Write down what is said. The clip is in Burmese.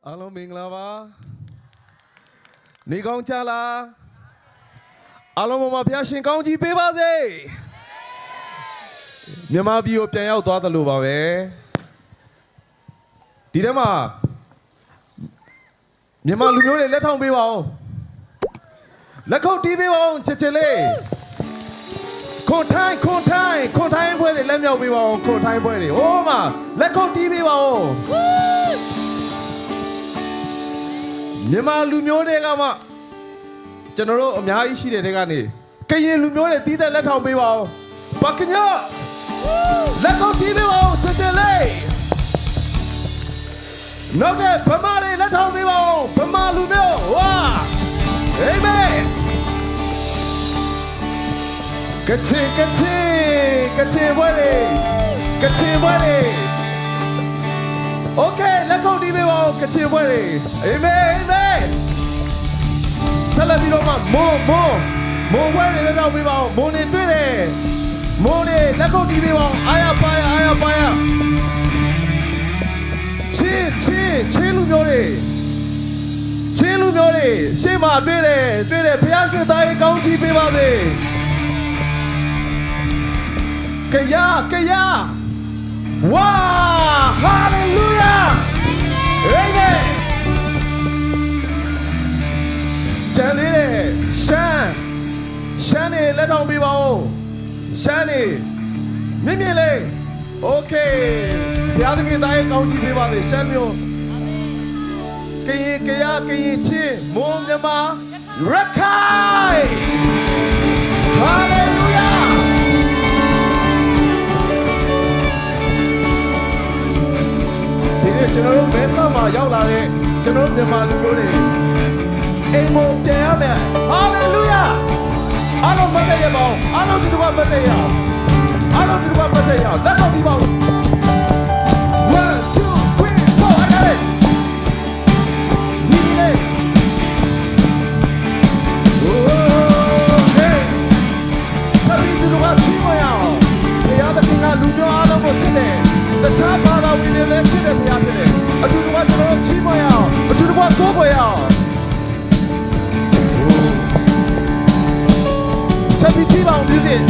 အားလုံးမင်္ဂလာပါနေကောင်းကြလားအားလုံးမှာဖျားရှင်ကောင်းကြီးပေးပါစေမြန်မာပြည်ကိုပြန်ရောက်သွားသလိုပါပဲဒီထဲမှာမြန်မာလူမျိုးတွေလက်ထောင်ပေးပါအောင်လက်ခုပ်တီးပေးပါအောင်ချစ်ချစ်လေးခွန်ထိုင်းဖွဲ့တွေလက်မြောက်ပေးပါအောင်ခွန်ထိုင်းဖွဲ့တွေဟိုးမှာလက်ခုပ်တီးပေးပါအောင်မြန်မာလူမျိုးတွေကမှကျွန်တော်တို့အများကြီးရှိတဲ့တွေကနေကရင်လူမျိုးတွေတီးတဲ့လက်ထောင်ပေးပါအောင်ဘာကညလက်ခုပ်တီးပေးပါအောင်ချစ်ချစ်လေးနောက်ကဗမာတွေလက်ထောင်ပေးပါအောင်ဗမာလူမျိုးဝါအာမင်ကချင်ဘွဲတွေโอเคလက်ခုပ်တီးပေးပါဦးကချင်ဘွဲတွေအာမင်ဆက်လက်ပြီးတော့မှမွန်ဘွဲတွေလက်ထောက်ပေးပါဦးမွန်တွေတွေ့တယ်မွန်တွေလက်ခုပ်တီးပေးပါဦးအာရပါရချင်းလူမျိုးတွေရှေ့မှာတွေ့တယ်ဘုရားရှင်သားရဲ့ကောင်းချီးပေးပါစေကရဝါဟာလေလုယာအာမင်ကျန်လေးရှမ်းနေလက်ထောင်ပေးပါဦးရှမ်းနေမြင့်လေးโอเคဘုရားသခင်သားရဲ့ကောင်းချီးပေးပါစေရှမ်းမျိုးကရင်ချင်းမွန်မြန်မာရခိုင်ဟာလေလုယာကျွန်တော်တို့မဲဆောက်မှာရောက်လာတဲ့ကျွန်တော်တို့မြန်မာလူမျိုးတွေအိမ်ပေါ်ပြန်ရမယ်ဟာလေလုယာအားလုံးမတ်တဲ့ရပါအောင်အားလုံးဒီတစ်ပတ်မတ်တဲ့ရလက်တော့ပြီးပါဦး 1 2 3 4 I got it ဒီလေโอ้เฮ้စပီးတို့ကချီးမရအောင်ဘုရားသခင်ကလူမျိုးအားလုံးကိုချစ်တယ်တခြားဘာသာဝင်တွေလည်းချစ်တယ်ဘုရားဖြစ်တယ်အတူတူကကျွန်တော်ချီးမွမ်းရအောင်အတူတူကကိုးကွယ်ရအောင်စပီးကြည့်ပါဦး music